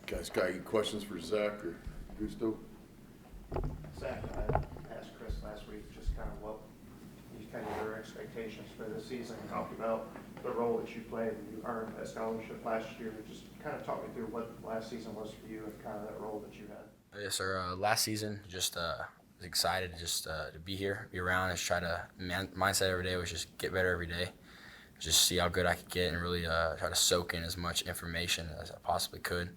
Guys, got any questions for Zach or Augusto? Zach, I asked Chris last week just kind of what your expectations for this season. Talked about the role that you played and you earned that scholarship last year. Just kind of talk me through what last season was for you and kind of that role that you had. Yes, sir. Last season, just was excited just to be here, be around, and try to mindset every day was just get better every day, just see how good I could get, and really try to soak in as much information as I possibly could,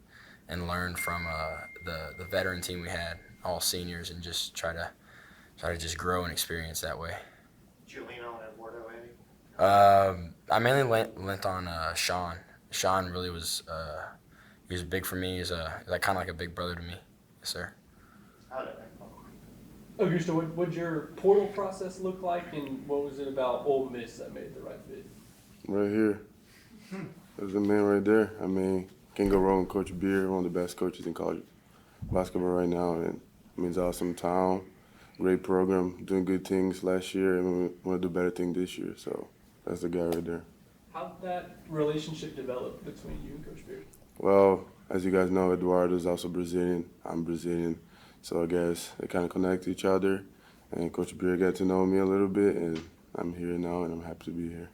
and learn from the veteran team we had, all seniors, and just try to just grow and experience that way. Did you lean on Eduardo any? I mainly lent on Sean. Sean really was he was big for me. He's like kind of like a big brother to me. Yes, sir. How did that go? Augusto, what'd your portal process look like, and what was it about Ole Miss that made the right fit? Right here. There's the man right there. I mean, can't go wrong with Coach Beard, one of the best coaches in college basketball right now. And I mean, it's awesome town, great program, doing good things last year, and we want to do better things this year. So that's the guy right there. How'd that relationship develop between you and Coach Beard? Well, as you guys know, Eduardo is also Brazilian. I'm Brazilian. So I guess they kind of connect to each other. And Coach Beard got to know me a little bit, and I'm here now, and I'm happy to be here.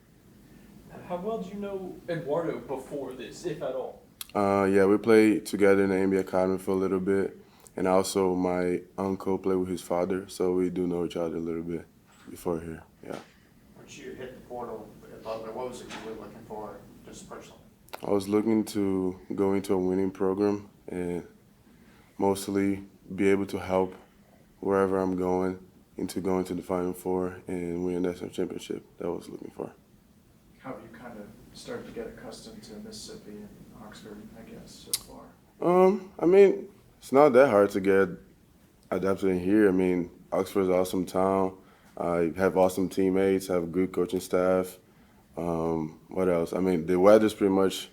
How well did you know Eduardo before this, if at all? Yeah, we played together in the NBA Academy for a little bit. And also my uncle played with his father, so we do know each other a little bit before here, yeah. Once you hit the portal at Butler, what was it you were looking for just personally? I was looking to go into a winning program and mostly be able to help wherever I'm going into going to the Final Four and win a national championship. That I was looking for. How have you kind of started to get accustomed to Mississippi and Oxford, I guess, so far? I mean, it's not that hard to get adapted in here. I mean, Oxford's an awesome town. I have awesome teammates, have good coaching staff. What else? I mean, the weather's pretty much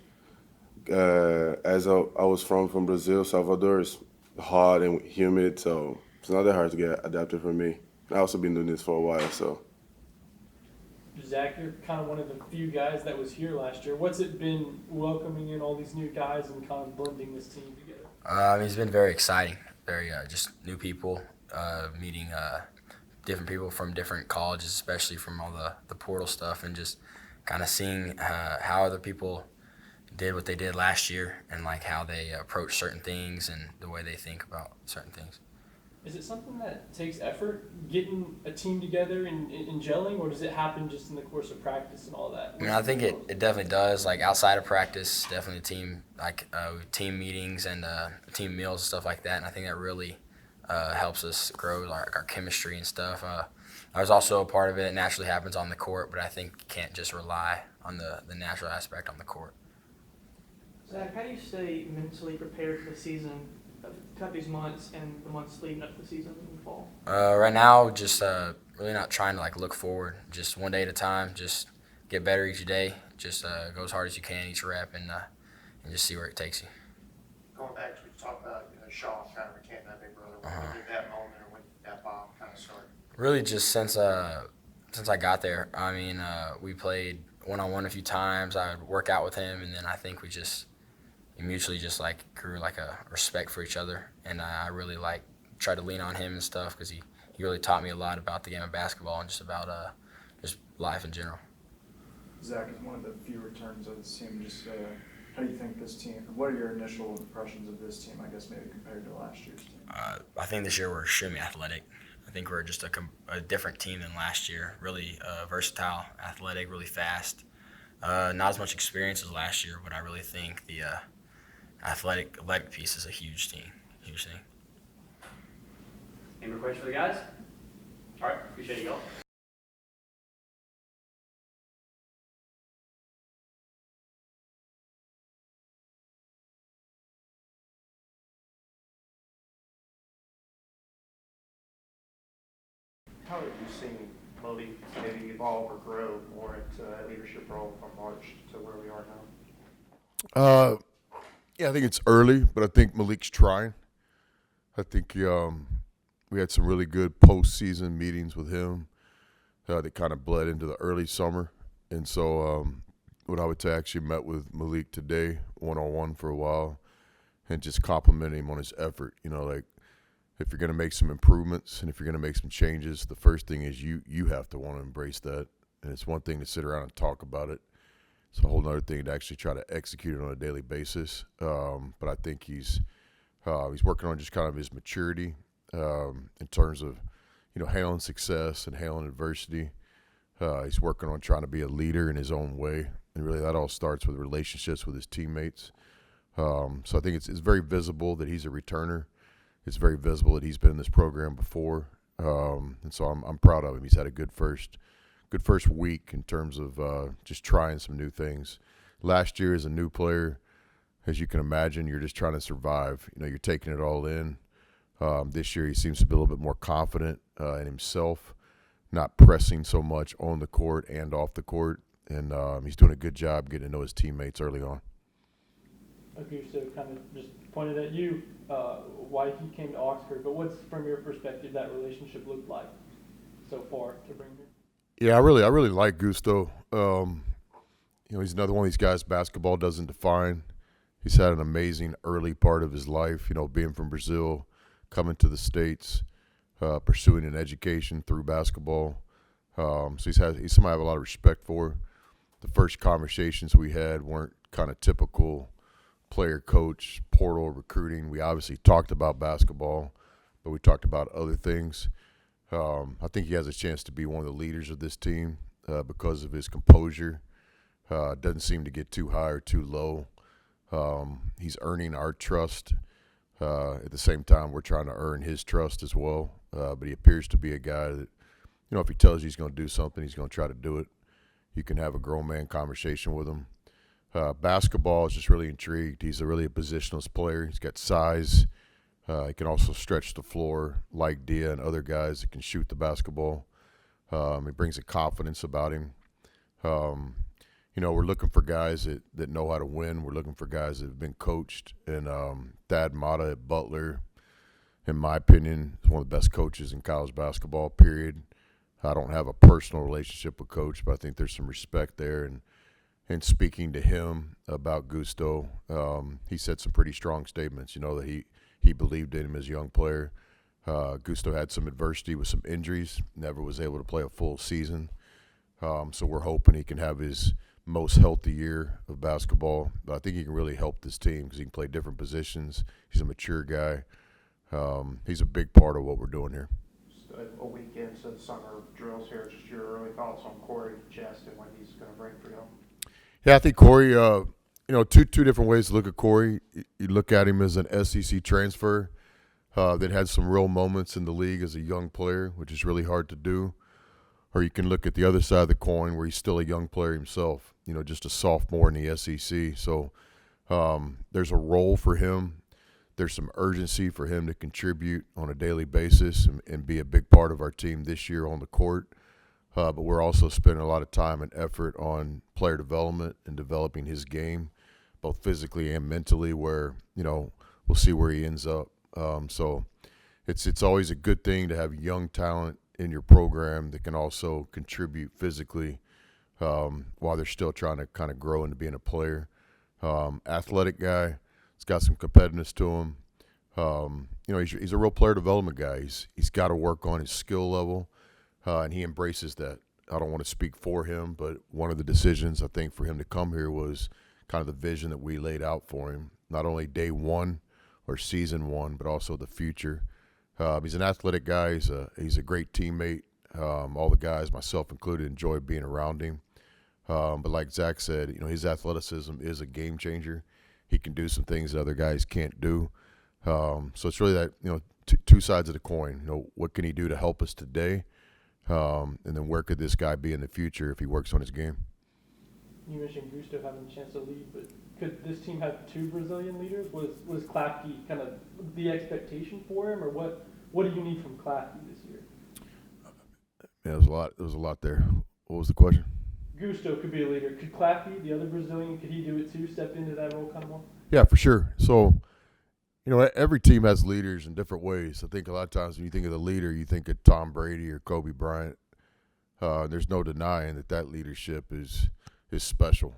as I was from Brazil, Salvador, it's hot and humid, so it's not that hard to get adapted for me. I've also been doing this for a while, so. Zach, you're kind of one of the few guys that was here last year. What's it been welcoming in all these new guys and kind of blending this team together? It's been very exciting. Very just new people, meeting different people from different colleges, especially from all the portal stuff, and just kind of seeing how other people did what they did last year and like how they approach certain things and the way they think about certain things. Is it something that takes effort, getting a team together and gelling, or does it happen just in the course of practice and all that? I mean, I think it definitely does. Like outside of practice, definitely team meetings and team meals and stuff like that. And I think that really helps us grow our chemistry and stuff. I was also a part of it. It naturally happens on the court, but I think you can't just rely on the natural aspect on the court. Zach, how do you stay mentally prepared for the season? Cut these months and the months leading up to the season in the fall? Right now, just really not trying to look forward. Just one day at a time. Just get better each day. Just go as hard as you can each rep and just see where it takes you. Going back to what you talked about, Sean kind of recanting that big brother. When did that moment or when did that bomb kind of start? Really, just since I got there. I mean, we played one-on-one a few times. I would work out with him, and then I think we mutually just grew a respect for each other, and I really tried to lean on him and stuff because he really taught me a lot about the game of basketball and just about just life in general. Zach is one of the few returns of this team. Just how do you think this team? What are your initial impressions of this team? I guess maybe compared to last year's team. I think this year we're extremely athletic. I think we're just a different team than last year. Really versatile, athletic, really fast. Not as much experience as last year, but I really think the athletic piece is a huge thing. Any more questions for the guys? All right, appreciate you all. How have you seen Malik maybe evolve or grow more into a leadership role from March to where we are now? Yeah, I think it's early, but I think Malik's trying. I think we had some really good postseason meetings with him that kind of bled into the early summer. And so what I would say, I actually met with Malik today one-on-one for a while. and just complimenting him on his effort. You know, like if you're going to make some improvements and if you're going to make some changes, the first thing is you have to want to embrace that. And it's one thing to sit around and talk about it. It's a whole other thing to actually try to execute it on a daily basis. But I think he's working on just kind of his maturity in terms of, you know, handling success and handling adversity. He's working on trying to be a leader in his own way. And really that all starts with relationships with his teammates. So I think it's very visible that he's a returner. It's very visible that he's been in this program before. And so I'm proud of him. He's had a good first week in terms of just trying some new things. Last year as a new player, as you can imagine, you're just trying to survive. You know, you're taking it all in. This year he seems to be a little bit more confident in himself, not pressing so much on the court and off the court. And he's doing a good job getting to know his teammates early on. Augusto kind of just pointed at you why he came to Oxford, but what's, from your perspective, that relationship looked like so far to bring here? Yeah, I really like Gusto. You know, he's another one of these guys basketball doesn't define. He's had an amazing early part of his life, you know, being from Brazil, coming to the States, pursuing an education through basketball. So he's somebody I have a lot of respect for. The first conversations we had weren't kind of typical player coach, portal, recruiting. We obviously talked about basketball, but we talked about other things. I think he has a chance to be one of the leaders of this team because of his composure. Doesn't seem to get too high or too low. He's earning our trust. At the same time, we're trying to earn his trust as well. But he appears to be a guy that, you know, if he tells you he's going to do something, he's going to try to do it. You can have a grown man conversation with him. Basketball is just really intrigued. He's really a positionless player. He's got size. He can also stretch the floor like Dia and other guys that can shoot the basketball. He brings a confidence about him. You know, we're looking for guys that know how to win. We're looking for guys that have been coached. And Thad Matta at Butler, in my opinion, is one of the best coaches in college basketball, period. I don't have a personal relationship with Coach, but I think there's some respect there. And speaking to him about Gusto, he said some pretty strong statements, you know, that he believed in him as a young player. Gusto had some adversity with some injuries, never was able to play a full season. So we're hoping he can have his most healthy year of basketball. But I think he can really help this team because he can play different positions. He's a mature guy. He's a big part of what we're doing here. Just a week into the summer drills here, just your early thoughts on Corey Chest and what he's going to bring for you. Yeah, I think Corey, you know, two different ways to look at Corey. You look at him as an SEC transfer that had some real moments in the league as a young player, which is really hard to do. Or you can look at the other side of the coin where he's still a young player himself, you know, just a sophomore in the SEC. So there's a role for him. There's some urgency for him to contribute on a daily basis and be a big part of our team this year on the court. But we're also spending a lot of time and effort on player development and developing his game, both physically and mentally, where, you know, we'll see where he ends up. So it's always a good thing to have young talent in your program that can also contribute physically while they're still trying to kind of grow into being a player. Athletic guy. He's got some competitiveness to him. You know, he's a real player development guy. He's got to work on his skill level. And he embraces that. I don't want to speak for him, but one of the decisions I think for him to come here was kind of the vision that we laid out for him, not only day one or season one, but also the future. He's an athletic guy. He's a great teammate. All the guys, myself included, enjoy being around him. But like Zach said, you know, his athleticism is a game changer. He can do some things that other guys can't do. So it's really that, you know, two sides of the coin. You know, what can he do to help us today? And then where could this guy be in the future if he works on his game? You mentioned Gusto having a chance to lead, but could this team have two Brazilian leaders? Was Klafke kind of the expectation for him, or what do you need from Klafke this year? Yeah, there was a lot there. What was the question? Gusto could be a leader. Could Klafke, the other Brazilian, could he do it too, step into that role kind of more? Yeah, for sure. So, you know, every team has leaders in different ways. I think a lot of times when you think of the leader, you think of Tom Brady or Kobe Bryant. There's no denying that leadership is special.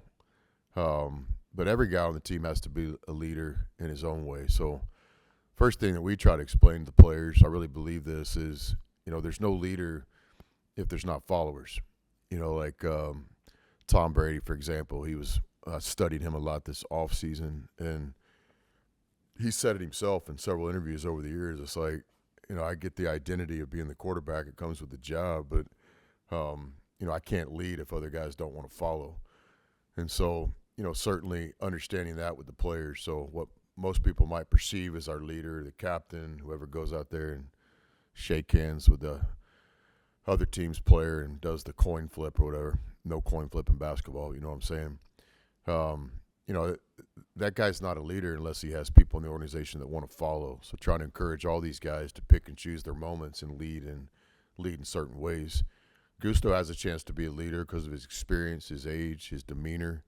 but every guy on the team has to be a leader in his own way. So first thing that we try to explain to the players, I really believe this, is, there's no leader if there's not followers. Like Tom Brady, for example, he was studied him a lot this offseason, and he said it himself in several interviews over the years. It's like, I get the identity of being the quarterback. It comes with the job, but, I can't lead if other guys don't want to follow. And so, certainly understanding that with the players. So what most people might perceive as our leader, the captain, whoever goes out there and shake hands with the other team's player and does the coin flip or whatever. No coin flip in basketball, you know what I'm saying? That guy's not a leader unless he has people in the organization that want to follow. So trying to encourage all these guys to pick and choose their moments and lead in certain ways. Gusto has a chance to be a leader because of his experience, his age, his demeanor,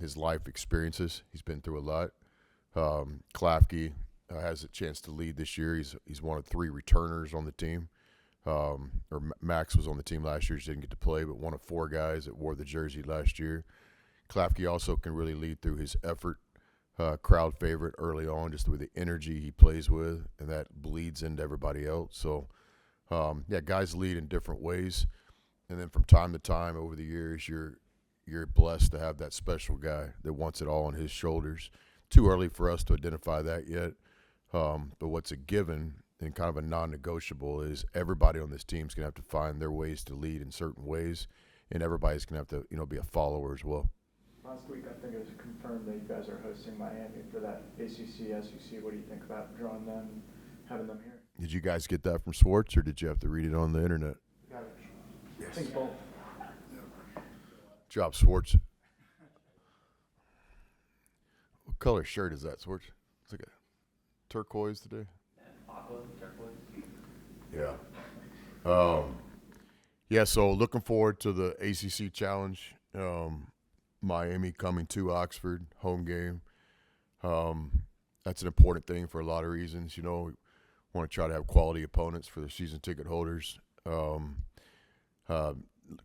his life experiences. He's been through a lot. Klafke has a chance to lead this year. He's one of 3 returners on the team. Or Max was on the team last year. He didn't get to play, but one of 4 guys that wore the jersey last year. Klafke also can really lead through his effort, crowd favorite early on, just with the energy he plays with, and that bleeds into everybody else. So, guys lead in different ways, and then from time to time over the years, you're blessed to have that special guy that wants it all on his shoulders. Too early for us to identify that yet, but what's a given and kind of a non-negotiable is everybody on this team's going to have to find their ways to lead in certain ways, and everybody's going to have to, be a follower as well. Last week, I think it was confirmed that you guys are hosting Miami for that ACC, SEC. What do you think about drawing them and having them here? Did you guys get that from Swartz, or did you have to read it on the internet? Got it. I think both. Job, Swartz. What color shirt is that, Swartz? It's like a turquoise today. Aqua, turquoise. Yeah. So looking forward to the ACC Challenge. Miami coming to Oxford, home game. That's an important thing for a lot of reasons. We want to try to have quality opponents for the season ticket holders.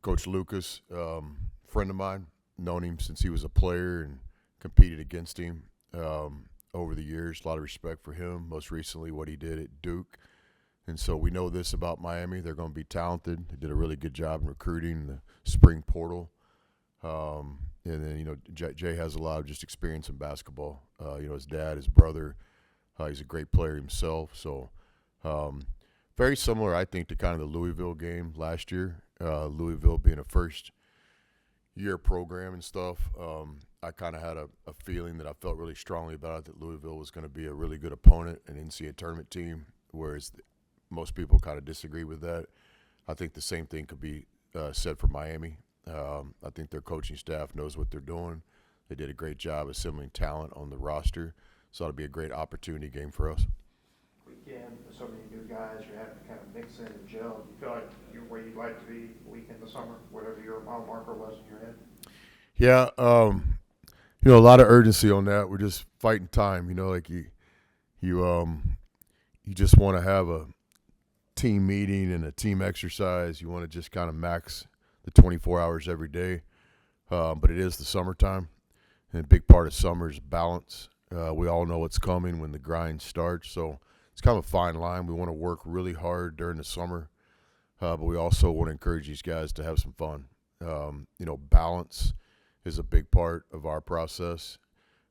Coach Lucas, friend of mine, known him since he was a player and competed against him over the years. A lot of respect for him. Most recently, what he did at Duke. And so we know this about Miami. They're going to be talented. They did a really good job in recruiting the spring portal. And then, Jay has a lot of just experience in basketball. His dad, his brother, he's a great player himself. So very similar, I think, to kind of the Louisville game last year. Louisville being a first-year program and stuff. I kind of had a feeling that I felt really strongly about it, that Louisville was going to be a really good opponent, an NCAA tournament team, whereas most people kind of disagree with that. I think the same thing could be said for Miami. I think their coaching staff knows what they're doing. They did a great job assembling talent on the roster, so it'll be a great opportunity game for us. Weekend, so many new guys, you have to kind of mix in and gel. You feel like you're where you'd like to be a week in the summer, whatever your mile marker was in your head? Yeah, a lot of urgency on that. We're just fighting time. Like you just want to have a team meeting and a team exercise. You want to just kind of max the 24 hours every day, but it is the summertime, and a big part of summer is balance. We all know what's coming when the grind starts, so it's kind of a fine line. We want to work really hard during the summer, but we also want to encourage these guys to have some fun. Balance is a big part of our process,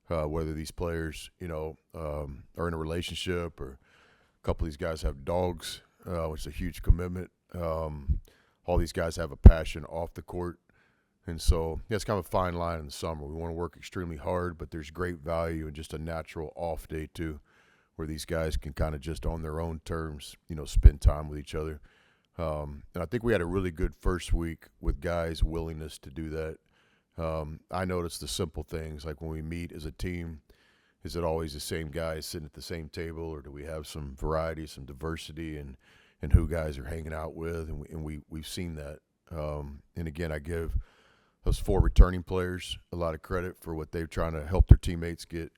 whether these players, are in a relationship, or a couple of these guys have dogs, which is a huge commitment. All these guys have a passion off the court. And so it's kind of a fine line in the summer. We want to work extremely hard, but there's great value in just a natural off day too, where these guys can kind of just on their own terms, spend time with each other. And I think we had a really good first week with guys' willingness to do that. I noticed the simple things, like when we meet as a team, is it always the same guys sitting at the same table, or do we have some variety, some diversity, and who guys are hanging out with, and we've seen that. And again, I give those 4 returning players a lot of credit for what they're trying to help their teammates get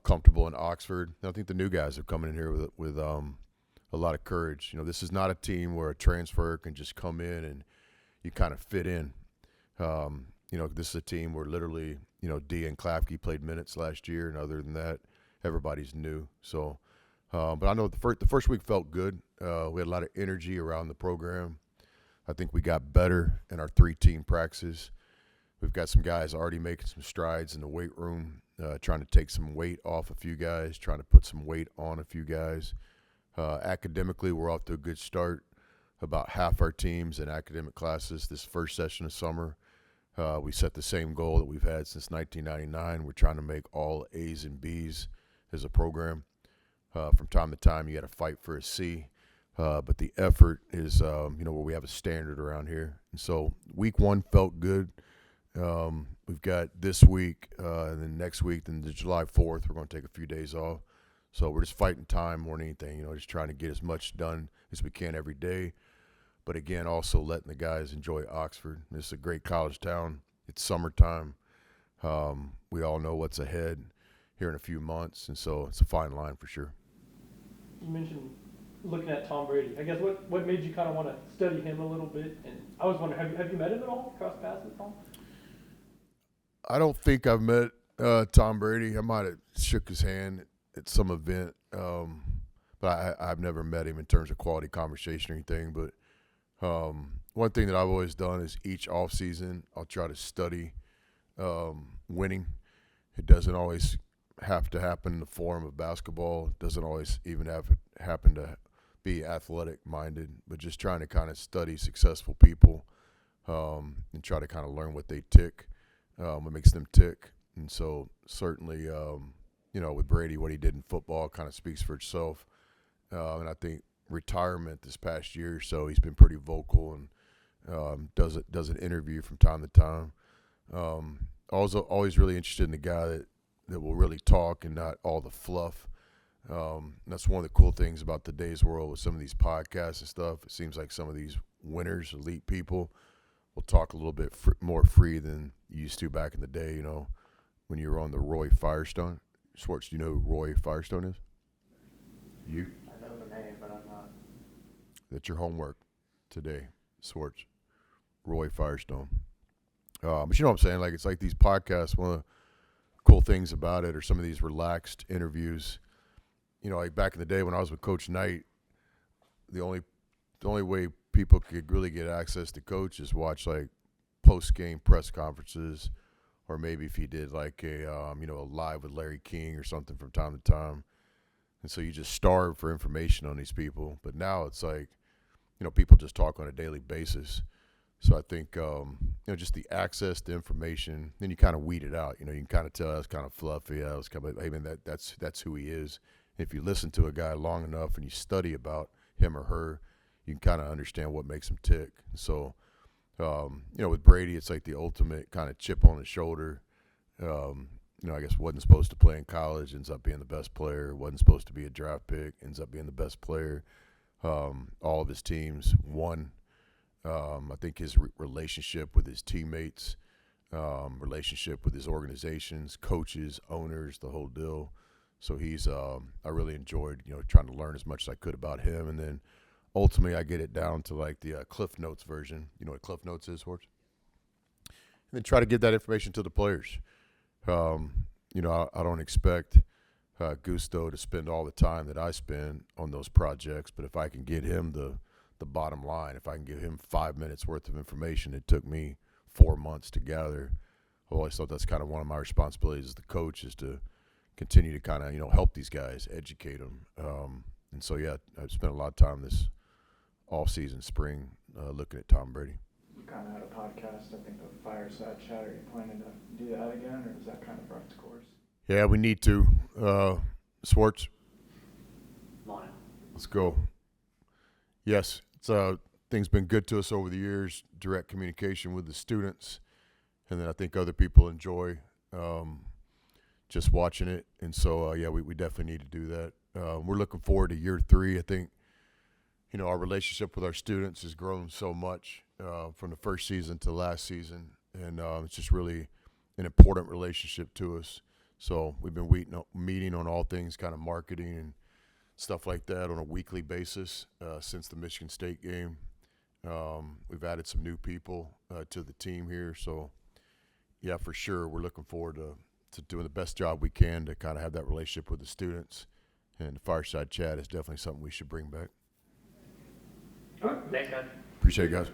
comfortable in Oxford. And I think the new guys are coming in here with a lot of courage. This is not a team where a transfer can just come in and you kind of fit in. This is a team where literally, D and Klapke played minutes last year, and other than that, everybody's new. So, but I know the first week felt good. We had a lot of energy around the program. I think we got better in our 3-team practices. We've got some guys already making some strides in the weight room, trying to take some weight off a few guys, trying to put some weight on a few guys. Academically, we're off to a good start. About half our teams in academic classes this first session of summer. We set the same goal that we've had since 1999. We're trying to make all A's and B's as a program. From time to time, you got to fight for a C. But the effort is, where we have a standard around here. And so week 1 felt good. We've got this week and then next week, then the July 4th, we're going to take a few days off. So we're just fighting time more than anything, just trying to get as much done as we can every day. But again, also letting the guys enjoy Oxford. It's a great college town. It's summertime. We all know what's ahead here in a few months. And so it's a fine line for sure. You mentioned looking at Tom Brady. I guess what made you kind of want to study him a little bit? And I was wondering, have you met him at all? Crossed paths with Tom? I don't think I've met Tom Brady. I might have shook his hand at some event, but I've never met him in terms of quality conversation or anything. But one thing that I've always done is each off season I'll try to study winning. It doesn't always have to happen in the form of basketball. It doesn't always even happen to be athletic minded, but just trying to kind of study successful people and try to kind of learn what they tick, what makes them tick. And so certainly, with Brady, what he did in football kind of speaks for itself. And I think retirement this past year or so, he's been pretty vocal and does an interview from time to time. Also, always really interested in the guy that will really talk and not all the fluff. That's one of the cool things about today's world with some of these podcasts and stuff. It seems like some of these winners, elite people, will talk a little bit more free than you used to back in the day, when you were on the Roy Firestone. Schwartz, do you know who Roy Firestone is? You? I know the name, but I'm not. That's your homework today, Schwartz. Roy Firestone. But you know what I'm saying? Like, it's like these podcasts, one of the cool things about it are some of these relaxed interviews. Like back in the day when I was with Coach Knight, the only way people could really get access to Coach is watch like post-game press conferences, or maybe if he did like a live with Larry King or something from time to time. And so you just starve for information on these people. But now it's like, people just talk on a daily basis. So I think, just the access to information, then you kind of weed it out. You can kind of tell that's kind of fluffy. That's who he is. If you listen to a guy long enough and you study about him or her, you can kind of understand what makes him tick. So, with Brady, it's like the ultimate kind of chip on the shoulder. I guess wasn't supposed to play in college, ends up being the best player. Wasn't supposed to be a draft pick, ends up being the best player. All of his teams won. I think his relationship with his teammates, relationship with his organizations, coaches, owners, the whole deal. So he's I really enjoyed, trying to learn as much as I could about him. And then ultimately I get it down to like the Cliff Notes version. You know what Cliff Notes is, Horst? And then try to get that information to the players. I don't expect Gusto to spend all the time that I spend on those projects, but if I can get him the bottom line, if I can give him 5 minutes worth of information it took me 4 months to gather, I've always thought that's kind of one of my responsibilities as the coach, is to continue to kind of, help these guys, educate them. And so, yeah, I've spent a lot of time this off-season spring looking at Tom Brady. You kind of had a podcast, I think, the Fireside Chat. Are you planning to do that again, or is that kind of run its course? Yeah, we need to. Schwartz, Come on in. let's go. Yes, things been good to us over the years, direct communication with the students, and then I think other people enjoy just watching it. And so, we definitely need to do that. We're looking forward to year 3. I think, our relationship with our students has grown so much from the first season to last season, and it's just really an important relationship to us. So we've been meeting on all things kind of marketing and stuff like that on a weekly basis since the Michigan State game. We've added some new people to the team here. So, yeah, for sure, we're looking forward to doing the best job we can to kind of have that relationship with the students. And the fireside chat is definitely something we should bring back. All right, thanks, guys. Appreciate it, guys.